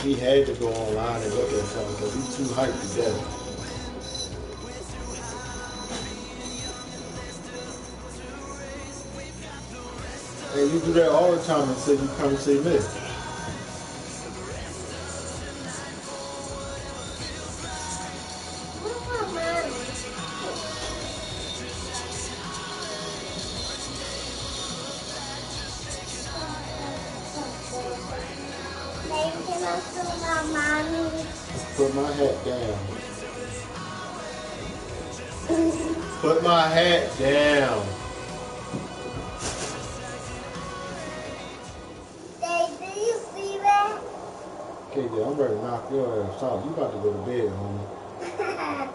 He had to go online and look at something because he's too hyped to death. Hey, you do that all the time and say you come and see me. Put my hat down. Put my hat down. Dad, do you see that? KJ, I'm ready to knock your ass out. You about to go to bed, homie.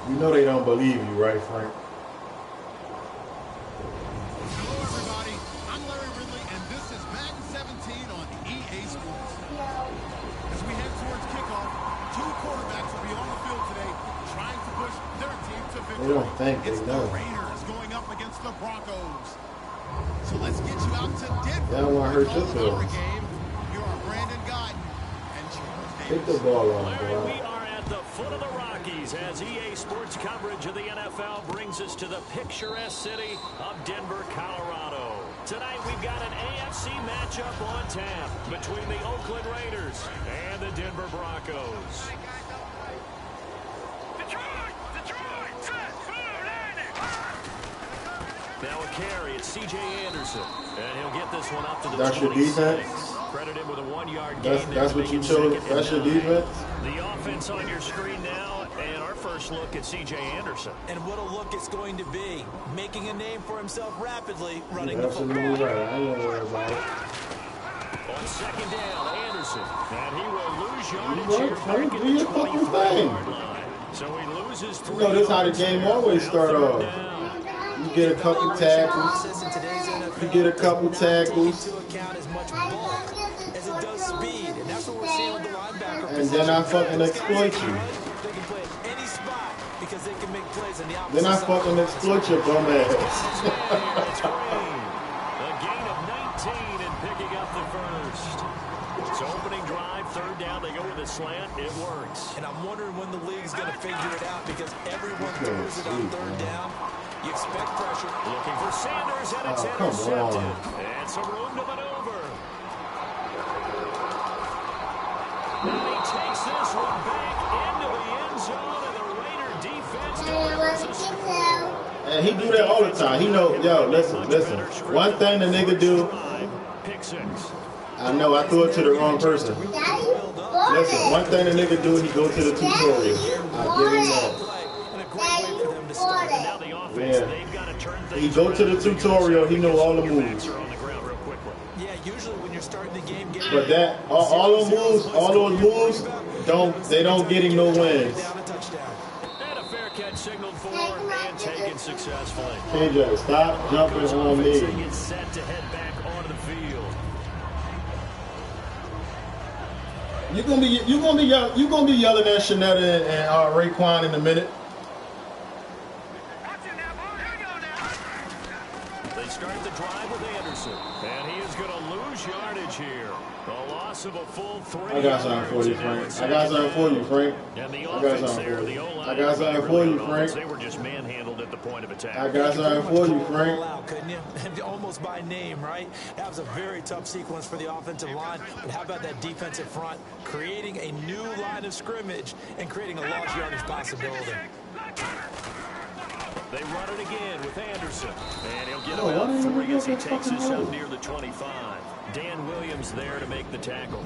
You know they don't believe you, right, Frank? Hello, everybody. I'm Larry Ridley, and this is Madden 17 on EA Sports. As we head towards kickoff, two quarterbacks will be on the field today trying to push their team to victory. They don't think they it's know. the Raiders going up against the Broncos. So let's get you out to Denver. That one hurt your feelings. Game. Here are Brandon Guyton and George Davis. Take the ball on, Larry, bro. we are at the foot of the Rockies as EA Sports coverage of the NFL brings us to the picturesque city of Denver, Colorado. Tonight we've got an AFC matchup on tap between the Oakland Raiders and the Denver Broncos. Now a carry, it's C.J. Anderson, and he'll get this one up to the 26. That's your defense? Credited with a 1-yard gain. That's what you chose? That's your defense? The offense on your screen now, and our first look at C.J. Anderson. And what a look it's going to be. Making a name for himself rapidly, running You're the football. absolutely right. I ain't gonna worry about it. On second down, Anderson. And he will lose yardage You here right, back Frank. at Do the your fucking 23-yard line. So he loses 3 You know, this how the yards game here. always Now start third off. down. You get a couple tackles. Process in today's NFL You get a couple does not tackles. take into account as much bulk as it does speed. And that's what we're seeing with the linebacker. And then I fucking exploit you. They can play at any spot because they can make plays on the opposite Then I side. fucking exploit your bum ass. It's Green. A gain of 19 and picking up the first. So opening drive, third down, they go with a slant. It works. And I'm wondering when the league's going to figure it out because everyone throws it on third down. You expect pressure. Looking for Sanders, and it's Oh, come intercepted. on. And some room to maneuver. Now he takes this one back into the end zone, and the Raider defense delivers a score. And he do that all the time. He know, yo, listen. One thing the nigga do, Pick six. I know I threw it to the wrong person. Listen, one thing the nigga do, he go to the tutorial. I give him that. And a great way for them to start. Now the offense, Yeah. they've got to turn things He go to the tutorial, he know all the moves. backs are on the ground real quickly. Yeah, usually when you're starting the game, But that, all those moves, they don't get him no wins. down a touchdown. And a fair catch signaled for and taken successfully. KJ, stop jumping on Offense, they me. get set to head back onto the field. You gonna be yelling at Shanetta and Raekwon in a minute. They start the drive with Anderson, and he is going to lose yardage here. A loss of a full 3 I got something for you, Frank. I got something for you, Frank. And the I got offense something there, for the you. O-line. I got something for you, Frank. They were just manhandled at the point of attack. I got something for you, Frank. Out, couldn't you? Almost by name, right? That was a very tough sequence for the offensive line. But how about that defensive front creating a new line of scrimmage and creating a lost yardage possibility? They run it again with Anderson. And he'll get Oh, about why didn't 3 he as he get that takes fucking us up hole? near the 25. Dan Williams there to make the tackle.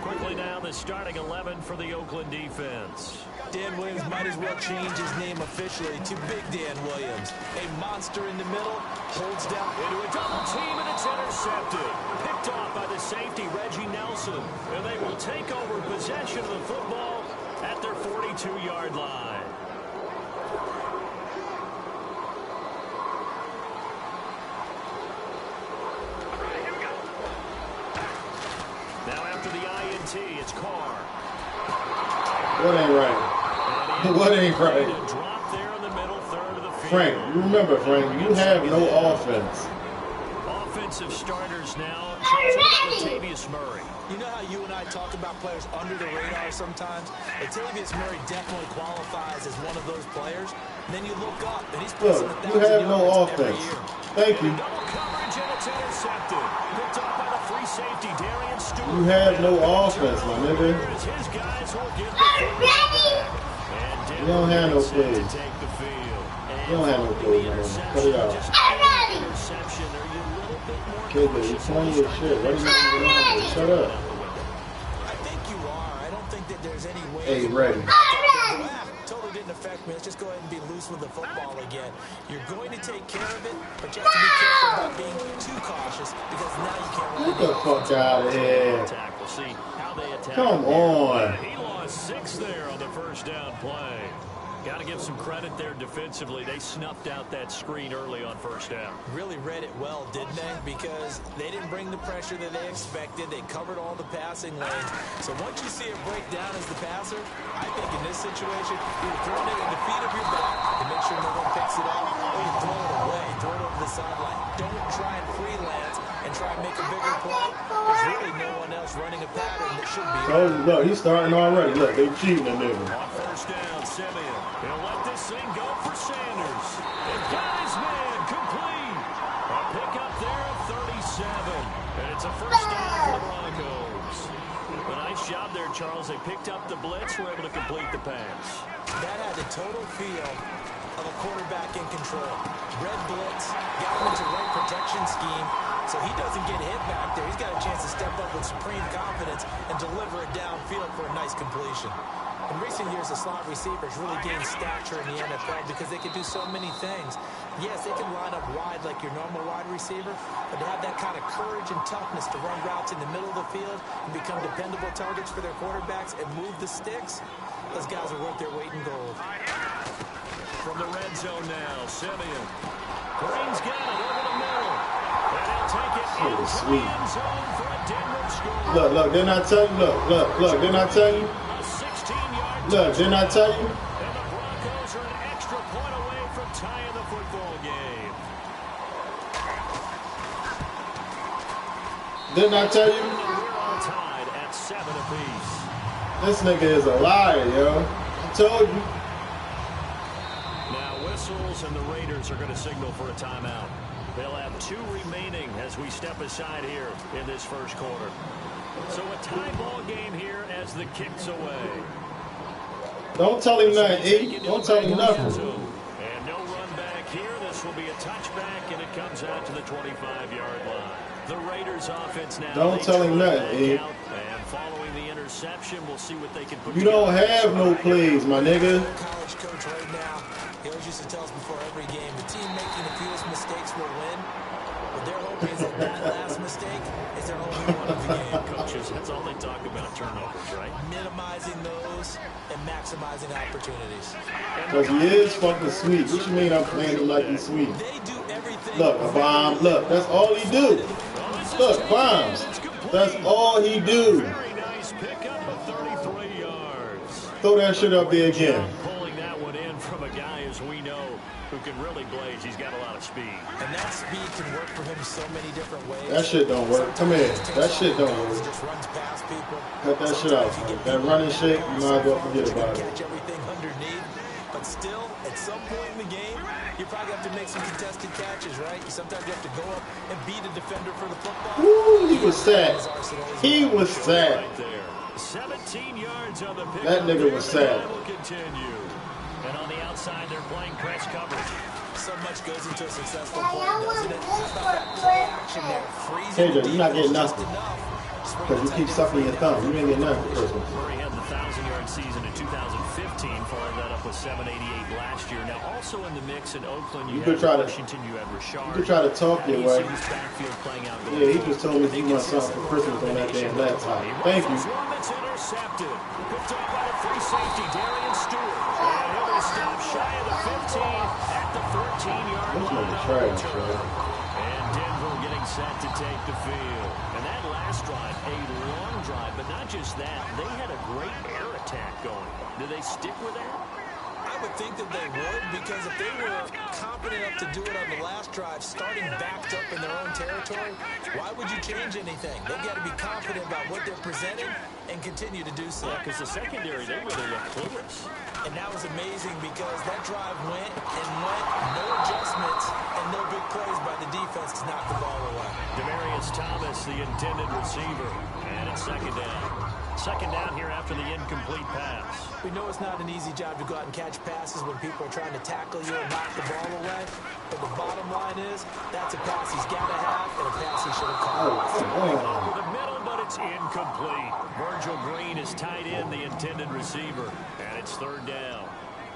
Quickly now, the starting 11 for the Oakland defense. Dan Williams might as well change his name officially to Big Dan Williams. A monster in the middle, holds down Into a double team, and it's intercepted. Picked off by the safety, Reggie Nelson. And they will take over possession of the football at their 42-yard line. PAT. It's Carr. What ain't right? What ain't right? Drop there in the middle third of the field. Frank, you remember, Frank, you have no offense. Offensive starters now. Latavius Murray. You know how you and I talk about players under the radar sometimes? Latavius Murray definitely qualifies as one of those players. And then you look up, and he's Look, you have no offense. Thank you. Double coverage, and it's intercepted. Picked off by the free safety, Darian Stewart. You have no offense, my nigga. His guys will give the back. You don't have no plays. You don't have no plays, man. Cut it out. Interception. Are you a little bit more Kid, you funny as shit. What are you doing? Shut up. I think you are. I don't think that there's any way. Hey, ready. Totally didn't affect me. Let's just go ahead and be loose with the football again. You're going to take care of it, but you have to be careful about being too cautious because now you can't run. Get the fuck out of here. We'll see how they attack. Come on. He lost 6 there on the first down play. Got to give some credit there defensively. They snuffed out that screen early on first down. Really read it well, didn't they? Because they didn't bring the pressure that they expected. They covered all the passing lanes. So once you see it break down as the passer, I think in this situation, you're throwing it at the feet of your back to make sure no one picks it up, or you throw it away, throw it over the sideline. Don't try and freelance and try and make a bigger play. There's really no one else running a pattern that should be. Oh, look, he's starting already. Look, they cheating a nigga. On first down, Simeon. He'll let this thing go for Sanders. They've got his man complete. A pickup there of 37. And it's a first down for the Broncos. A nice job there, Charles. They picked up the blitz, were able to complete the pass. That had the total feel of a quarterback in control. Red blitz, got him into right protection scheme, so he doesn't get hit back there. He's got a chance to step up with supreme confidence and deliver it downfield for a nice completion. In recent years, the slot receivers really gained stature in the NFL because they can do so many things. Yes, they can line up wide like your normal wide receiver, but to have that kind of courage and toughness to run routes in the middle of the field and become dependable targets for their quarterbacks and move the sticks, those guys are worth their weight in gold. From the red zone now, Simeon. Green's got it over the middle. And he'll take it into the end zone for a Denver score. Look, didn't I tell you? Look, didn't I tell you? A 16-yard Look, didn't I tell you? and the Broncos are an extra point away from tying the football game. Didn't I tell you? We're all tied at 7 apiece. This nigga is a liar, yo. I told you. Now whistles and the Raiders are going to signal for a timeout. They'll have 2 remaining as we step aside here in this first quarter. So a tie ball game here as the kick's away. Don't tell him nothing, E. Don't tell him nothing. And no run back here. This will be a touchback, and it comes out to the 25-yard line. The Raiders offense now. Don't tell him nothing, E. And following the interception, we'll see what they can put You don't have no plays, my nigga. College coach right now, he always used to tell us before every game, the team making the fewest mistakes will win. But their hope is that last mistake is their only one of the game. Coaches, that's all they talk about, turnovers, right? Minimizing those and maximizing opportunities. Because he is fucking sweet. What you mean I'm playing him like he's sweet? They do everything. Look, a bomb. Look, that's all he do. Look, bombs. That's all he do. Very nice pickup of 33 yards. Throw that shit up there again. Pulling that one in from a guy, as we know, who can really blaze. He's got a lot of speed. And that speed can work for him so many different ways. That shit don't work. Come here. That shit don't work. Just runs past people. Cut that shit out. That running shit, you might as well forget about it. Catch everything underneath. But still, at some point in the game, you probably have to make some contested catches, right? Sometimes you have to go up and beat a defender for the football. Ooh, he was sad. He was sad. Right there. 17 yards on the pick. That nigga was sad. Will continue. And on the outside, they're playing press coverage. So much goes into a successful play, doesn't it? How about that play action there? Freezing KJ, you're not getting just nothing. enough. Because you keep sucking your thumb. You ain't getting nothing for Christmas. Murray had the 1,000-yard season in 2015, following that up with 788 last year. Now, also in the mix in Oakland, you could had try to- Washington, you had Rashard. You could try to talk your way. He's backfield playing out. Yeah, he just told me he wants something for Christmas on that damn laptop. Thank you. One that's intercepted. Picked up by the free safety, Darian Stewart. And he'll be stopped shy of the 15 at the 14-yard This line. nigga trash, bro. And Denver Denver getting set to take the field. And that last drive, a long drive, but not just that. They had a great air attack going. Do they stick with that? I would think that they would, because if they were confident enough to do it on the last drive, starting backed up in their own territory, why would you change anything? They've got to be confident about what they're presenting and continue to do so. Yeah, because the secondary, they really look clueless. And that was amazing because that drive went and went, no adjustments, and no big plays by the defense to knock the ball away. Demaryius Thomas, the intended receiver, and it's second down. Second down here after the incomplete pass. We know it's not an easy job to go out and catch passes when people are trying to tackle you and knock the ball away. But the bottom line is, that's a pass he's got to have and a pass he should have caught. Over the middle, but it's incomplete. Virgil Green is tied in, the intended receiver, and it's third down.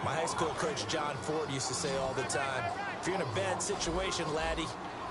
My high school coach, John Ford, used to say all the time, if you're in a bad situation, laddie,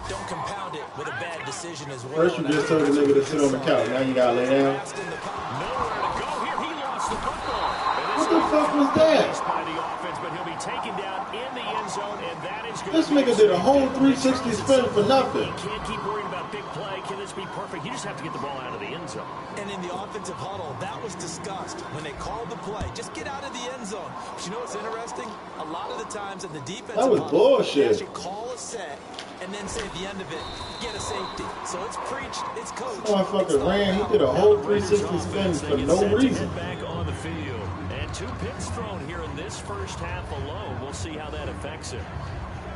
don't compound it with a bad decision as well. First you just told the nigga to sit on the couch. Now you gotta lay down. Nowhere to go here. He lost the football. What the fuck was that? By the offense, but he'll be taken down in the end zone, and that is good. This nigga did a whole 360 spin for nothing. You can't keep worrying about big play. Can this be perfect? You just have to get the ball out of the end zone. And in the offensive huddle, that was discussed when they called the play. Just get out of the end zone. But you know what's interesting? A lot of the times in the defensive that was huddle, bullshit. they actually call a set and then say at the end of it, get a safety. So it's preached, it's coached. This motherfucker ran. He did a whole 360 spin for no reason. Back on the field. And 2 picks thrown here in this first half alone. We'll see how that affects him.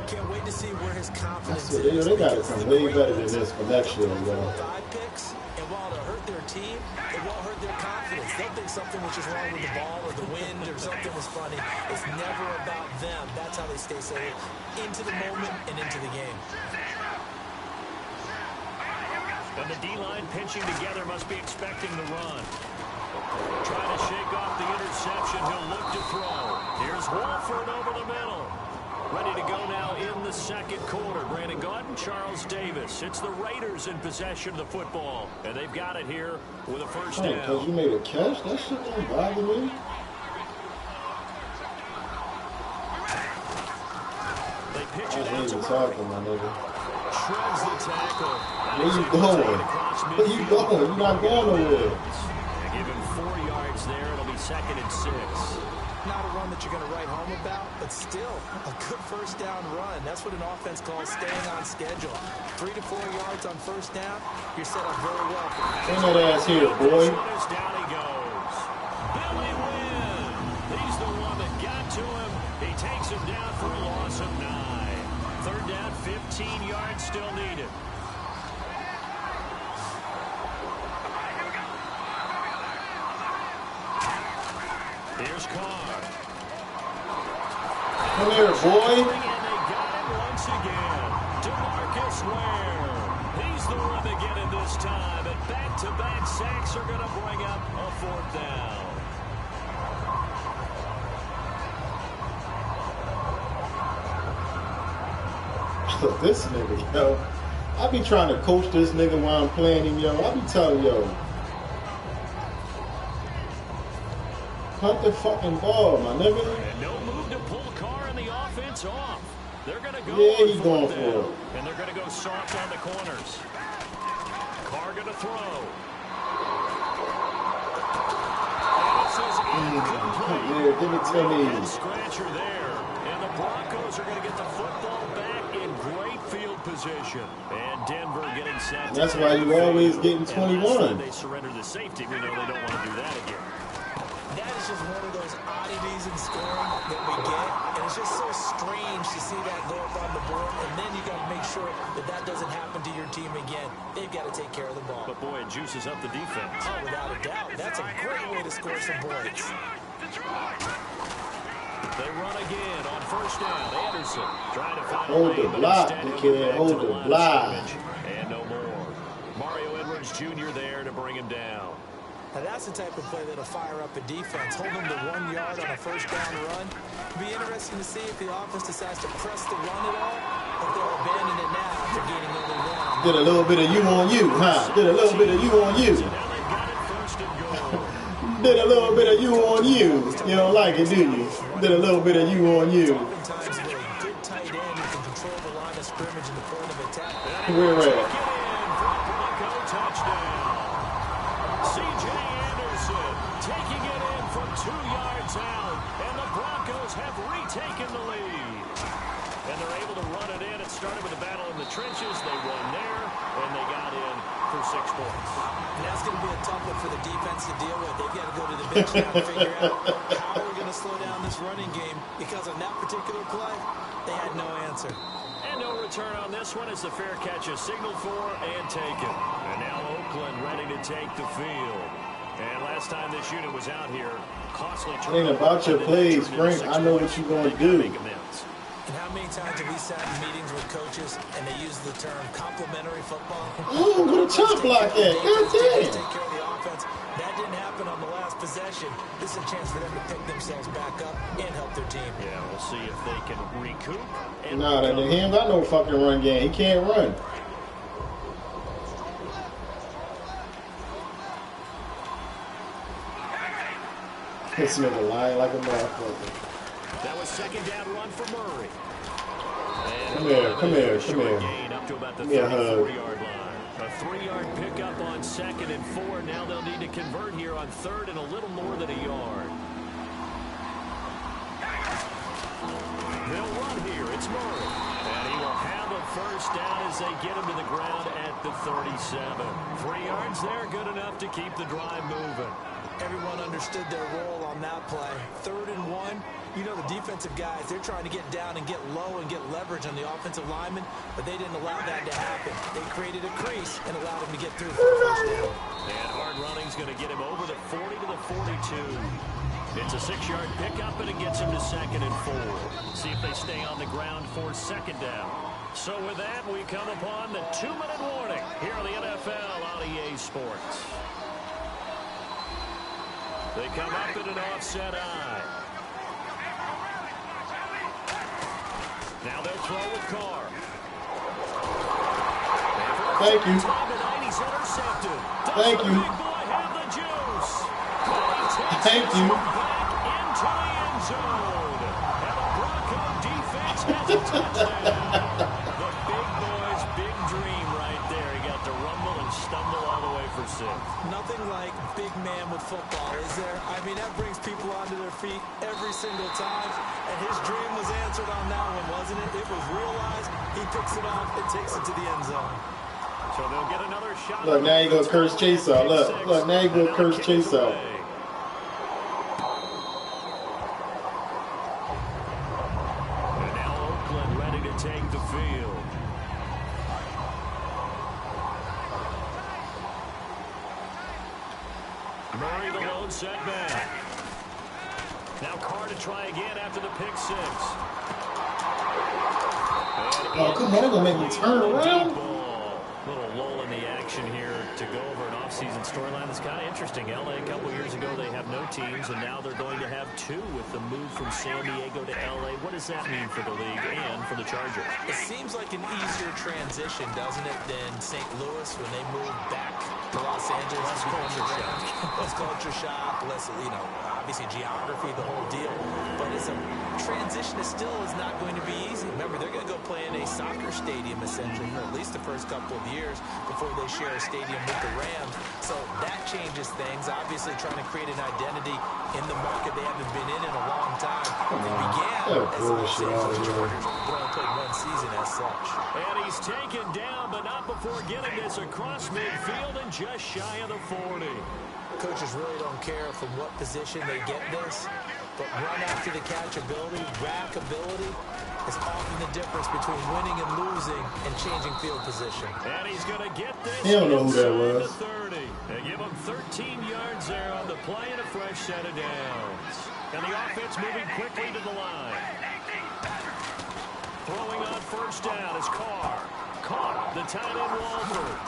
Can't wait to see where his confidence They got to come way better than this for next year, yo. 5 picks, and while it'll hurt their team, it won't hurt their confidence. They'll think something which is wrong with the ball or the wind or something was funny. It's never about them. That's how they stay safe into the moment and into the game. And the D-line pinching together must be expecting the run. Trying to shake off the interception. He'll look to throw. Here's Wolford over the middle. Ready to go now in the second quarter. Brandon Gaudin, Charles Davis. It's the Raiders in possession of the football. And they've got it here with a first down. Because you made a catch? That shit don't bother me. They pitch it out to tackle, my nigga. Shreds the tackle. Where you going? Where you going? You're not going nowhere. They give him 4 yards there. It'll be second and 6. Not a run that you're going to write home about, but still a good first down run. That's what an offense calls staying on schedule. 3 to 4 yards on first down, you're set up very well. Bring that ass here, boy. Down he goes. Billy Wynn. He's the one that got to him. He takes him down for a loss of 9. Third down, 15 yards still needed. Here's Carr. Come here, boy. And they got him once again. DeMarcus Ware. He's the one to get it this time. And back-to-back sacks are going to bring up a 4th down. This nigga, yo. I be trying to coach this nigga while I'm playing him, yo. I be telling yo. Hunt the fucking ball, my nigga. And no move to pull Carr and the offense off. They're going to go Yeah, he's going for it. And they're going to go soft on the corners. Carr going to throw. And this is incomplete. Yeah, give it to me. And scratcher there. And the Broncos are going to get the football back in great field position. And Denver getting set. That's why you always getting 21. They surrender the safety. We know they don't want to do that again. That is just one of those oddities in scoring that we get, and it's just so strange to see that go up on the board, and then you got to make sure that that doesn't happen to your team again. They've got to take care of the ball. But boy, it juices up the defense. Oh, without a doubt. That's a great way to score some points. They run again on first down. Anderson trying to find Hold the block, kid. Hold the block. And no more. Mario Edwards Jr. there to bring him down. Now that's the type of play that'll fire up a defense. Hold them to 1 yard on a first down run. It'll be interesting to see if the offense decides to press the run at all, or if they'll abandon it now after gaining only 1. Did a little bit of you on you, huh? Did a little bit of you on you. So now they've got it first and goal. Did a little bit of you on you. You don't like it, do you? Did a little bit of you on you. Oftentimes, with a good tight end who can control the line of scrimmage in the point of attack. We're ready. Bronco touchdown. C.J. Anderson taking it in from 2 yards out, and the Broncos have retaken the lead. And they're able to run it in. It started with a battle in the trenches. They won there, and they got in for 6 points. And that's going to be a tough one for the defense to deal with. They've got to go to the bench now and figure out how we're going to slow down this running game, because on that particular play, they had no answer. And no return on this one as the fair catch is signaled for and taken. And now Oakland ready to take the field. And last time this unit was out here, costly It ain't about your plays, Frank. I know what you're going to do. And how many times have we sat in meetings with coaches and they use the term complementary football? Oh, what a chop block at. God damn. Take care of the offense. That didn't happen on the last possession. This is a chance for them to pick themselves back up and help their team. Yeah, we'll see if they can recoup. Nah, he ain't got no fucking run game. He can't run. This nigga lying like a motherfucker. That was second down run for Murray. Come here, come here, come here. Gain up to about the Give me a hug. 34-yard line. A 3-yard pickup on 2nd and 4. Now they'll need to convert here on 3rd and a little more than a yard. They'll run here. It's Murray. And he will have a first down as they get him to the ground at the 37. 3 yards there, good enough to keep the drive moving. Everyone understood their role on that play. 3rd and 1. You know, the defensive guys, they're trying to get down and get low and get leverage on the offensive lineman, but they didn't allow that to happen. They created a crease and allowed him to get through for the first down. And hard running's going to get him over the 40 to the 42. It's a 6-yard pickup, and it gets him to 2nd and 4. See if they stay on the ground for 2nd down. So with that, we come upon the 2-minute warning here on the NFL on EA Sports. They come up in an offset eye. Now they'll throw with Carr. Thank you. He's intercepted. Thank you. Big boy have the juice. Thank you. Back into the end zone. And the Bronco defense has a touchdown. The big boy's big dream right there. He got to rumble and stumble all the way for 6. Nothing like big man with football, is there? I mean, that brings people onto their feet every single time. And his dream was answered on that one, wasn't it? It was realized. He picks it up and takes it to the end zone. So they'll get another shot. Look, now you go curse Chase out. Look, now you go curse Chase out. And now Oakland ready to take the field. Murray the lone setback. Now Carr to try again after the pick 6. Oh, come on, they're going to make me turn around. Little lull in the action here to go over an offseason storyline that's kind of interesting. LA a couple years ago, they have no teams, and now they're going to have 2 with the move from San Diego to LA. What does that mean for the league and for the Chargers? It seems like an easier transition, doesn't it, than St. Louis when they moved back to Los Angeles. Less culture shock. Less culture shock, less, you know, obviously geography, the whole deal. But it's a transition that still is not going to be easy. Remember, they're going to go play in a soccer stadium, essentially, for at least the first couple of years before they share a stadium with the Rams. So that changes things. Obviously, trying to create an identity in the market they haven't been in a long time. They began as a Los Angeles Chargers, but only played 1 season as such. And he's taken down, but not before getting this across midfield and just shy of the 40. Coaches really don't care from what position they get this, but run after the catch ability, rack ability is often the difference between winning and losing and changing field position. And he's going to get this. He don't know who that was. 30. They give him 13 yards there on the play and a fresh set of downs. And the offense moving quickly to the line. Throwing on first down is Carr. Caught the tight end Walford.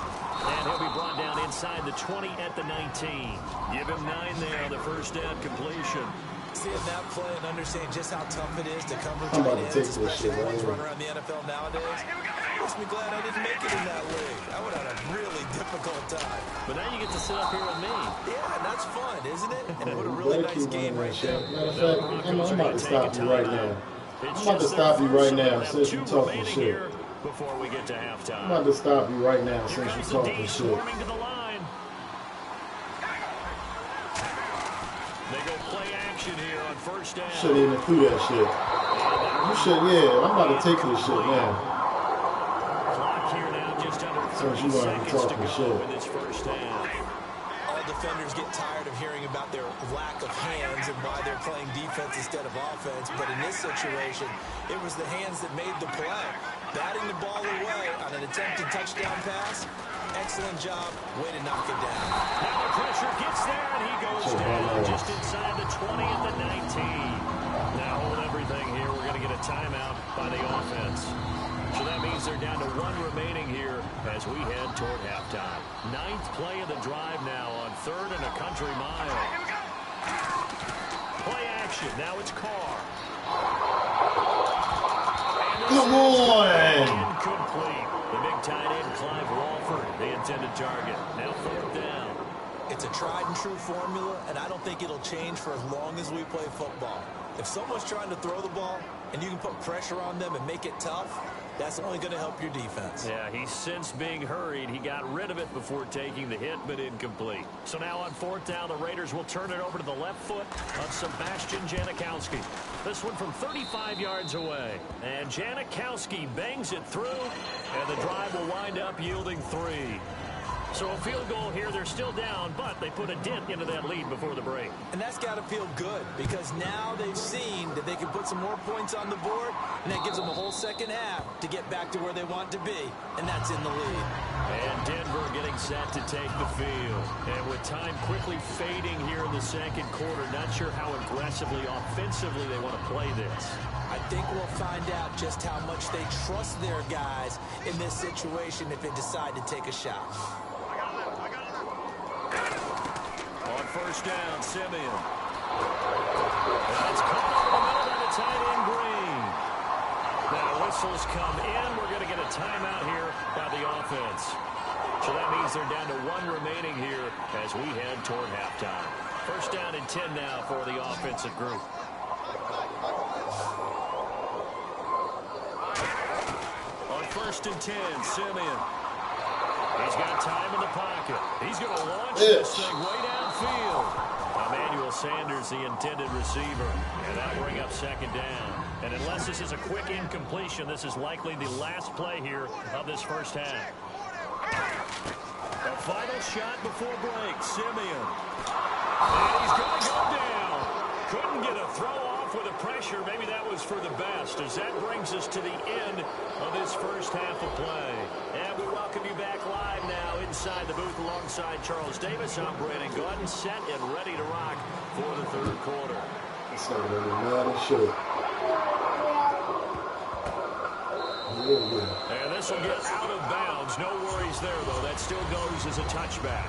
And he'll be brought down inside the 20 at the 19. Give him 9 there on the first down completion. Seeing that play and understanding just how tough it is to cover I'm about tight to take ends, this especially shit the ones right run around the NFL nowadays, makes me glad I didn't make it in that league. I would have had a really difficult time. But now you get to sit up here with me. Yeah, and that's fun, isn't it? And what a really nice game right there. Matter of fact, I'm about to stop you right now. I'm about to stop you right now since you talking shit. before we get to halftime. I'm about to stop you right now since you're talking shit. Swarming to the line. They go play action here on first down. Shouldn't even do that shit. You should, yeah. I'm about to take this shit now. Clock here now, just under 30 Since you want to seconds to talk go shit. in this first half. All defenders get tired of hearing about their lack of hands and why they're playing defense instead of offense. But in this situation, it was the hands that made the play. Batting the ball away on an attempted touchdown pass. Excellent job. Way to knock it down. Now the pressure gets there, and he goes down just inside the 20 at the 19. Now hold everything here. We're going to get a timeout by the offense. So that means they're down to one remaining here as we head toward halftime. Ninth play of the drive now on 3rd and a country mile. Play action. Now it's Carr. Come on! Incomplete. The big tight end, Clive Walford, the intended target. Now 4th down. It's a tried and true formula, and I don't think it'll change for as long as we play football. If someone's trying to throw the ball and you can put pressure on them and make it tough, that's only going to help your defense. Yeah, he's since being hurried. He got rid of it before taking the hit, but incomplete. So now on 4th down, the Raiders will turn it over to the left foot of Sebastian Janikowski. This one from 35 yards away. And Janikowski bangs it through, and the drive will wind up yielding 3. So a field goal here. They're still down, but they put a dent into that lead before the break. And that's got to feel good because now they've seen that they can put some more points on the board, and that gives them a whole second half to get back to where they want to be, and that's in the lead. And Denver getting set to take the field. And with time quickly fading here in the second quarter, not sure how aggressively, offensively they want to play this. I think we'll find out just how much they trust their guys in this situation if they decide to take a shot. On first down, Simeon. That's caught over the middle by the tight end, Green. Now whistles come in. We're going to get a timeout here by the offense. So that means they're down to one remaining here as we head toward halftime. First down and 10 now for the offensive group. On first and 10, Simeon. He's got time in the pocket. He's going to launch this thing way downfield. Emmanuel Sanders, the intended receiver. And that'll bring up second down. And unless this is a quick incompletion, this is likely the last play here of this first half. The final shot before break, Simeon. And he's going to go down. Couldn't get a throw off with the pressure. Maybe that was for the best, as that brings us to the end of this first half of play. And we welcome you back live now inside the booth alongside Charles Davis. I'm Brandon Gordon, set and ready to rock for the third quarter. It's not really mad as shit. And this will get out of bounds. No worries there, though. That still goes as a touchback.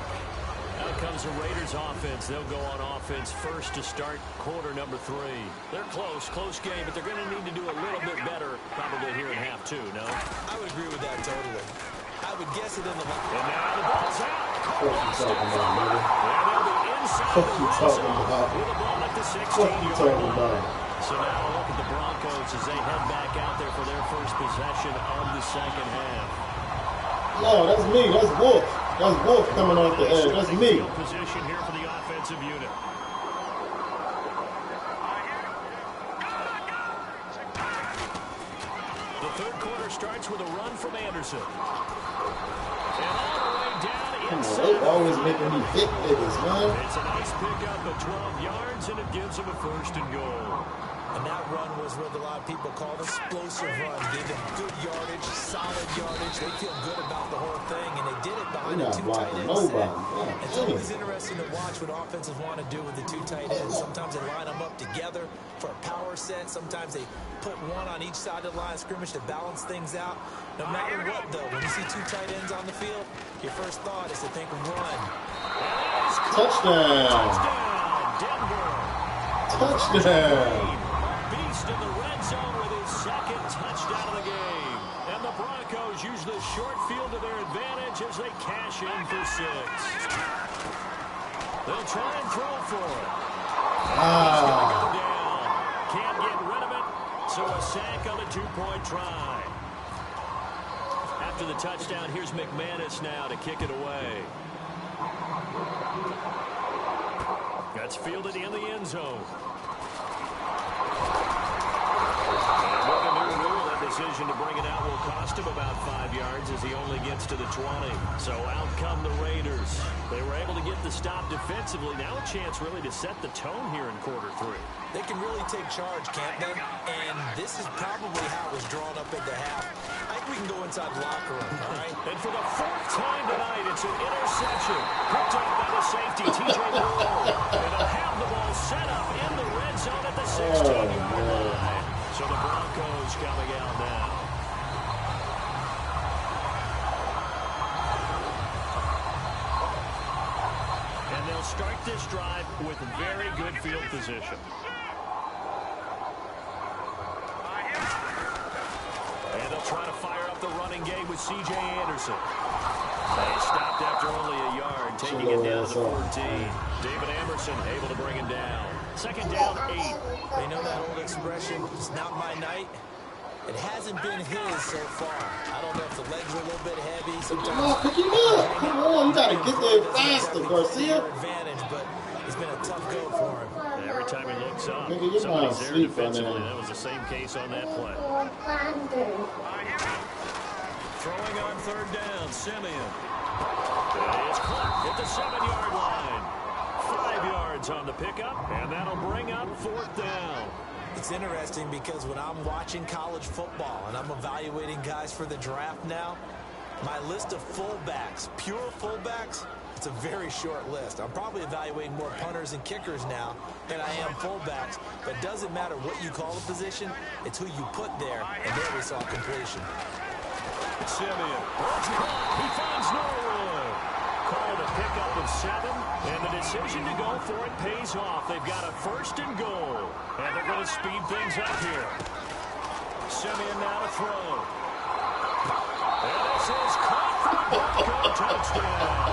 Out comes the Raiders offense. They'll go on offense first to start quarter number 3. They're close game, but they're going to need to do a little bit better probably here in half 2, no? I would agree with that totally. I would guess it in the... And now the ball's out. What you talking about, nigga? And they'll be inside What the you red talking zone about? with the ball at the What you 16-yard talking line. about? So now look at the Broncos as they head back out there for their first possession of the second half. No, that's me. That's Wolf. That's Wolf coming off the edge. That's me. Position here for the offensive unit. The third quarter starts with a run from Anderson. And all the way down Come on, inside. they always making me hit niggas, man. It's a nice pickup of 12 yards, and it gives them a first and goal. And that run was what a lot of people call an explosive run. Gave them good yardage, solid yardage. They feel good about the whole thing, and they did it behind a 2 tight end set. It's always interesting to watch what offenses want to do with the 2 tight ends. Sometimes they line them up together for a power set. Sometimes they put one on each side of the line of scrimmage to balance things out. No matter what, though, when you see 2 tight ends on the field, your first thought is to think run. Touchdown. Denver. Touchdown. Beast in the red zone with his second touchdown of the game. And the Broncos use the short field to their advantage as they cash in for 6. They'll try and throw for it. He's going to go down. Can't get rid of it, so a sack on the 2-point try. after the touchdown. Here's McManus now to kick it away. That's fielded in the end zone. And with the new rule, that decision to bring it out will cost him about 5 yards as he only gets to the 20. So out come the Raiders. They were able to get the stop defensively. Now a chance really to set the tone here in quarter 3. They can really take charge, can't they? And this is probably how it was drawn up at the half. I think we can go inside the locker room, all right? And for the 4th time tonight, it's an interception. Picked up by the safety, T.J. Moore. And they'll have the ball set up in the red zone at the 16-yard line. So the Broncos coming out now. And they'll start this drive with very good field position. And they'll try to fire up the running game with C.J. Anderson. They stopped after only a yard, taking it down to the 14. David Emerson able to bring him down. 2nd down, 8. They know that old expression, it's not my night. It hasn't been his so far. I don't know if the legs are a little bit heavy. Sometimes pick him up. Come on, you gotta get there faster, Garcia. Advantage, but it's been a tough go for him. And every time he looks up, Nigga, somebody's there sleep defensively. That was the same case on that play. Throwing on 3rd down, Simeon. It's Clark at the 7-yard line. 5 yards on the pickup, and that'll bring up 4th down. It's interesting because when I'm watching college football and I'm evaluating guys for the draft now, my list of fullbacks, pure fullbacks, it's a very short list. I'm probably evaluating more punters and kickers now than I am fullbacks, but it doesn't matter what you call the position, it's who you put there, and there we saw completion. Simeon, he finds Norwood. Called a pickup of 7, and the decision to go for it pays off. They've got a 1st and goal, and they're going to speed things up here. Simeon now to throw. And this is caught for a Bronco touchdown.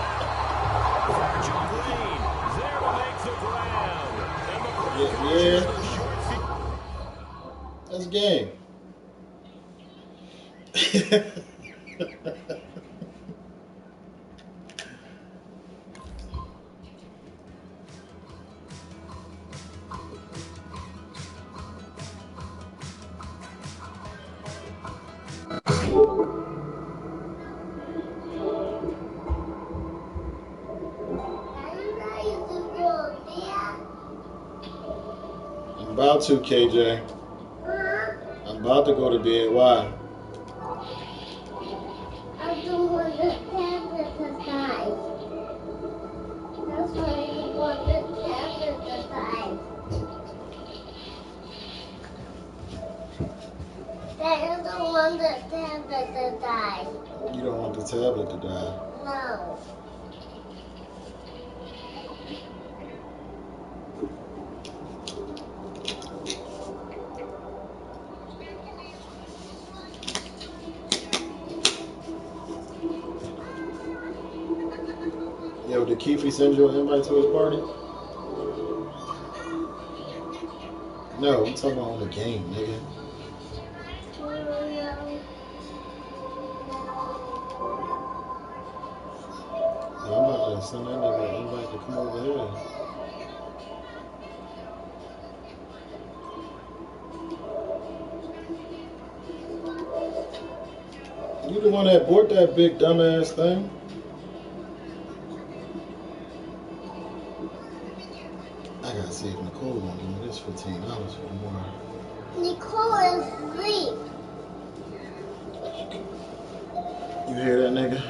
Virgil Green there to make the grab. And the Broncos That's game. I'm about to, KJ. I'm about to go to bed. Why? I don't want the tablet to die. That's why I want the tablet to die. I don't want the tablet to die. You don't want the tablet to die. No. Yo, did Keefe send you an invite to his party? No, I'm talking about on the game, nigga. I'm about to send that nigga an invite to come over here. You the one that bought that big dumbass thing? I gotta see if Nicole won't give me this $15 for more. Nicole is asleep. You hear that, nigga?